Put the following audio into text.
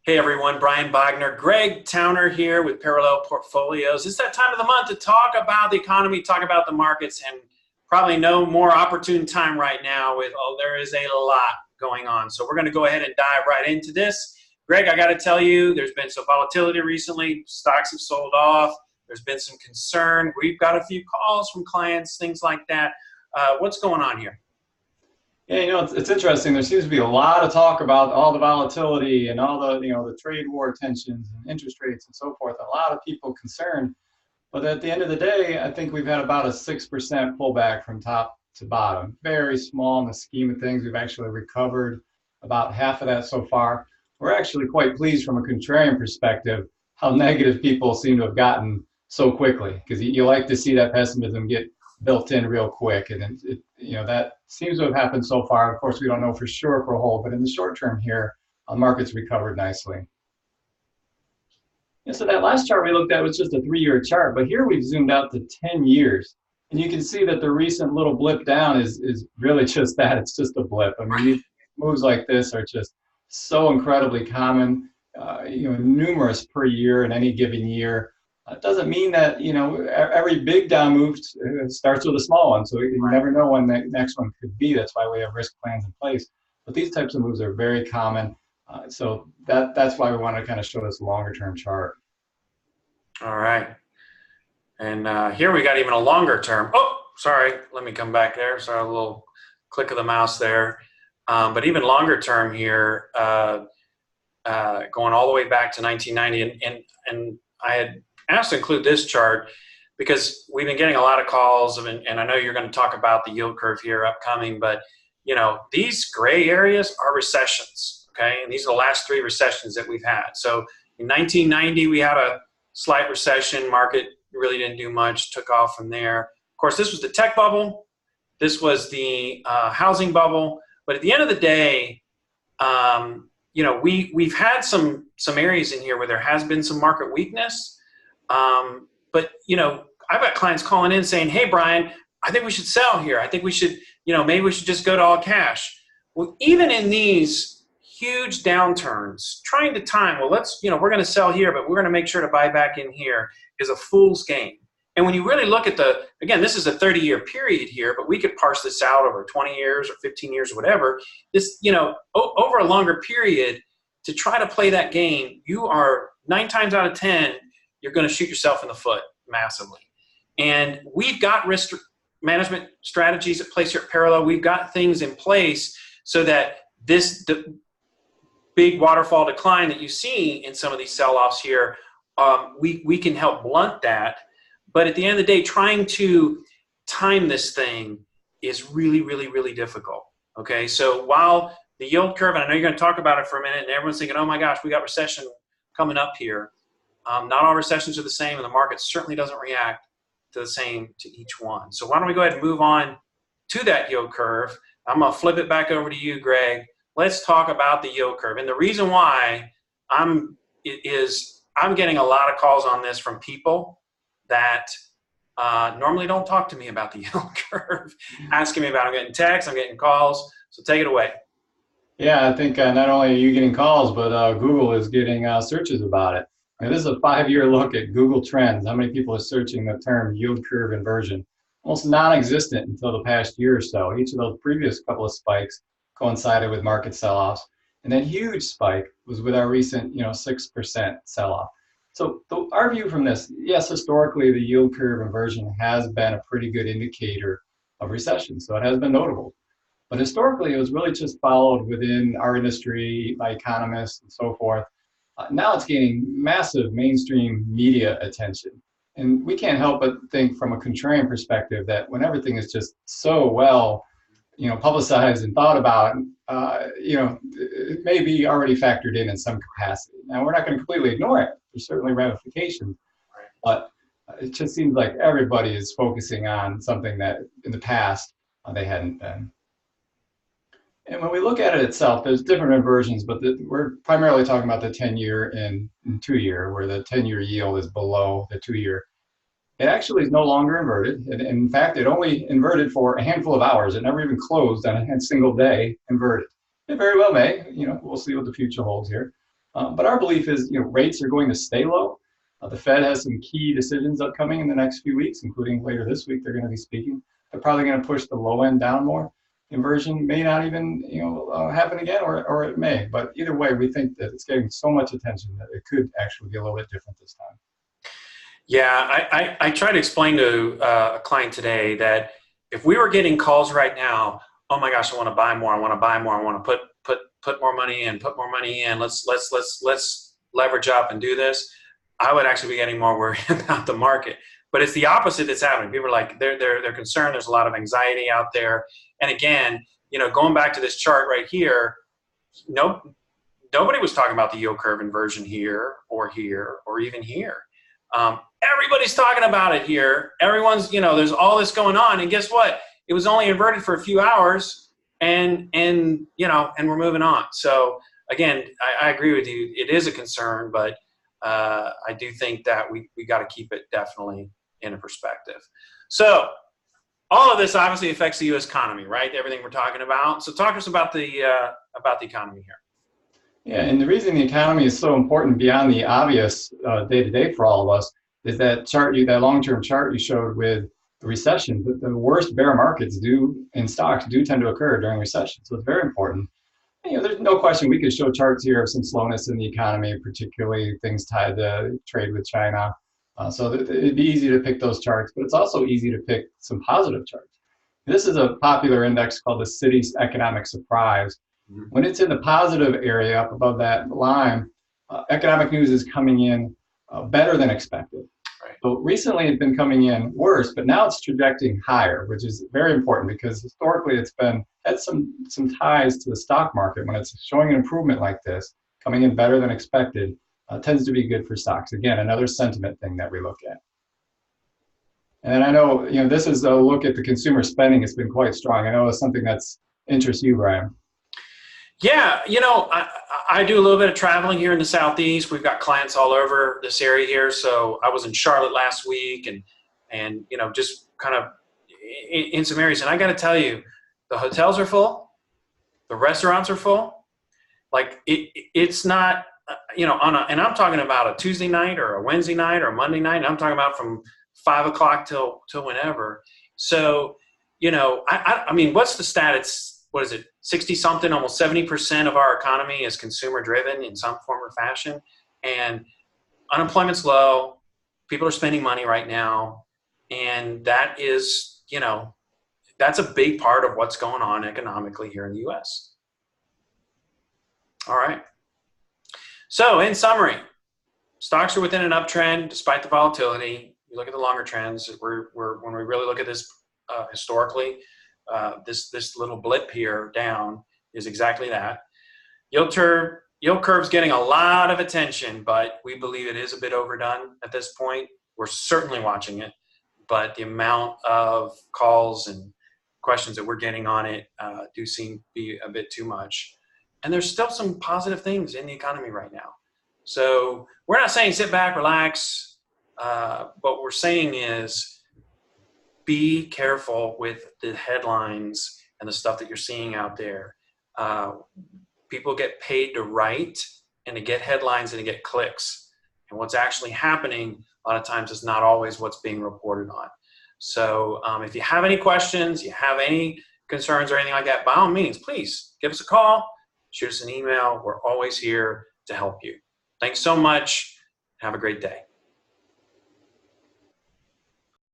Hey everyone, Brian Bogner, Greg Towner here with Parallel Portfolios. It's that time of the month to talk about the economy, talk about the markets, and probably no more opportune time right now with, there is a lot going on. So we're going to go ahead and dive right into this. Greg, I got to tell you, there's been some volatility recently. Stocks have sold off. There's been some concern. We've got a few calls from clients, things like that. What's going on here? Yeah, it's interesting. There seems to be a lot of talk about all the volatility and all the trade war tensions and interest rates and so forth. A lot of people concerned. But at the end of the day, I think we've had about a 6% pullback from top to bottom. Very small in the scheme of things. We've actually recovered about half of that so far. We're actually quite pleased from a contrarian perspective how negative people seem to have gotten so quickly, because you like to see that pessimism get built in real quick. And that seems to have happened so far. Of course, we don't know for sure for a whole, but in the short term here, markets recovered nicely. And so that last chart we looked at was just a 3-year chart, but here we've zoomed out to 10 years. And you can see that the recent little blip down is really just that. It's just a blip. I mean, these moves like this are just so incredibly common, numerous per year in any given year. It doesn't mean that, every big down move starts with a small one. So you never know when the next one could be. That's why we have risk plans in place. But these types of moves are very common. So that's why we want to kind of show this longer term chart. All right. And here we got even a longer term. Oh, sorry. Let me come back there. Sorry, a little click of the mouse there. But even longer term here, going all the way back to 1990. And I had asked to include this chart because we've been getting a lot of calls. And I know you're going to talk about the yield curve here upcoming. But, these gray areas are recessions. Okay. And these are the last 3 recessions that we've had. So in 1990, we had a slight recession. Market really didn't do much, took off from there. Of course, this was the tech bubble. This was the housing bubble. But at the end of the day, we've had some areas in here where there has been some market weakness. But I've got clients calling in saying, hey, Brian, I think we should sell here. I think we should, maybe we should just go to all cash. Well, even in these huge downturns, trying to time, well, we're going to sell here, but we're going to make sure to buy back in here is a fool's game. And when you really look at again, this is a 30-year period here, but we could parse this out over 20 years or 15 years or whatever. This, over a longer period, to try to play that game, you are 9 times out of 10, you're going to shoot yourself in the foot massively. And we've got risk management strategies at place here at Parallel. We've got things in place so that this big waterfall decline that you see in some of these sell-offs here, we can help blunt that. But at the end of the day, trying to time this thing is really, really, really difficult. Okay, so while the yield curve, and I know you're going to talk about it for a minute, and everyone's thinking, oh my gosh, we got recession coming up here. Not all recessions are the same, and the market certainly doesn't react to the same to each one. So why don't we go ahead and move on to that yield curve. I'm going to flip it back over to you, Greg. Let's talk about the yield curve. And the reason why I'm getting a lot of calls on this from people that normally don't talk to me about the yield curve, asking me about it. I'm getting texts, I'm getting calls. So take it away. Yeah, I think not only are you getting calls, but Google is getting searches about it. And this is a 5-year look at Google Trends. How many people are searching the term yield curve inversion? Almost non-existent until the past year or so. Each of those previous couple of spikes coincided with market sell-offs. And that huge spike was with our recent 6% sell-off. So our view from this, yes, historically the yield curve inversion has been a pretty good indicator of recession. So it has been notable. But historically, it was really just followed within our industry by economists and so forth. Now it's gaining massive mainstream media attention. And we can't help but think from a contrarian perspective that when everything is just so well, publicized and thought about, it may be already factored in some capacity. Now, we're not going to completely ignore it. There's certainly ramifications, but it just seems like everybody is focusing on something that in the past they hadn't been. And when we look at it itself, there's different inversions, but we're primarily talking about the 10-year and 2-year, where the 10-year yield is below the 2-year. It actually is no longer inverted. And in fact, it only inverted for a handful of hours. It never even closed on a single day inverted. It very well may. We'll see what the future holds here. But our belief is, rates are going to stay low. The Fed has some key decisions upcoming in the next few weeks, including later this week. They're going to be speaking. They're probably going to push the low end down more. Inversion may not even, happen again, or it may. But either way, we think that it's getting so much attention that it could actually be a little bit different this time. Yeah, I try to explain to a client today that if we were getting calls right now, oh my gosh, I want to buy more, I want to buy more, I want to put more money in, let's leverage up and do this, I would actually be getting more worried about the market. But it's the opposite that's happening. People are like, they're concerned. There's a lot of anxiety out there. And again, going back to this chart right here, nobody was talking about the yield curve inversion here, or even here. Everybody's talking about it here. Everyone's, there's all this going on. And guess what? It was only inverted for a few hours, and we're moving on. So again, I agree with you. It is a concern, but I do think that we got to keep it definitely in a perspective. So all of this obviously affects the U.S. economy, right? Everything we're talking about. So talk to us about the economy here. Yeah, and the reason the economy is so important beyond the obvious day-to-day for all of us is that chart, that long-term chart you showed with the recession. But the worst bear markets in stocks do tend to occur during recession. So it's very important. There's no question we could show charts here of some slowness in the economy, particularly things tied to trade with China. So it'd be easy to pick those charts, but it's also easy to pick some positive charts. This is a popular index called the Cities Economic Surprise. When it's in the positive area up above that line, economic news is coming in better than expected. Right. So recently it's been coming in worse, but now it's trajecting higher, which is very important because historically it's had some ties to the stock market. When it's showing an improvement like this, coming in better than expected, tends to be good for stocks. Again, another sentiment thing that we look at. And I know, this is a look at the consumer spending. It's been quite strong. I know it's something that's interests you, Brian. Yeah, I do a little bit of traveling here in the Southeast. We've got clients all over this area here. So I was in Charlotte last week and just kind of in some areas. And I got to tell you, the hotels are full. The restaurants are full. Like it's not, and I'm talking about a Tuesday night or a Wednesday night or a Monday night. And I'm talking about from 5 o'clock till whenever. So, I mean, what's the stat? What is it? 60 something, almost 70% of our economy is consumer driven in some form or fashion. And unemployment's low. People are spending money right now. And that is, that's a big part of what's going on economically here in the US. All right. So in summary, stocks are within an uptrend despite the volatility. You look at the longer trends. When we really look at this historically, this little blip here down is exactly that. Yield curve's getting a lot of attention, but we believe it is a bit overdone at this point. We're certainly watching it, but the amount of calls and questions that we're getting on it do seem to be a bit too much. And there's still some positive things in the economy right now. So we're not saying sit back, relax. What we're saying is be careful with the headlines and the stuff that you're seeing out there. People get paid to write and to get headlines and to get clicks. And what's actually happening a lot of times is not always what's being reported on. So if you have any questions, you have any concerns or anything like that, by all means, please give us a call, shoot us an email. We're always here to help you. Thanks so much. Have a great day.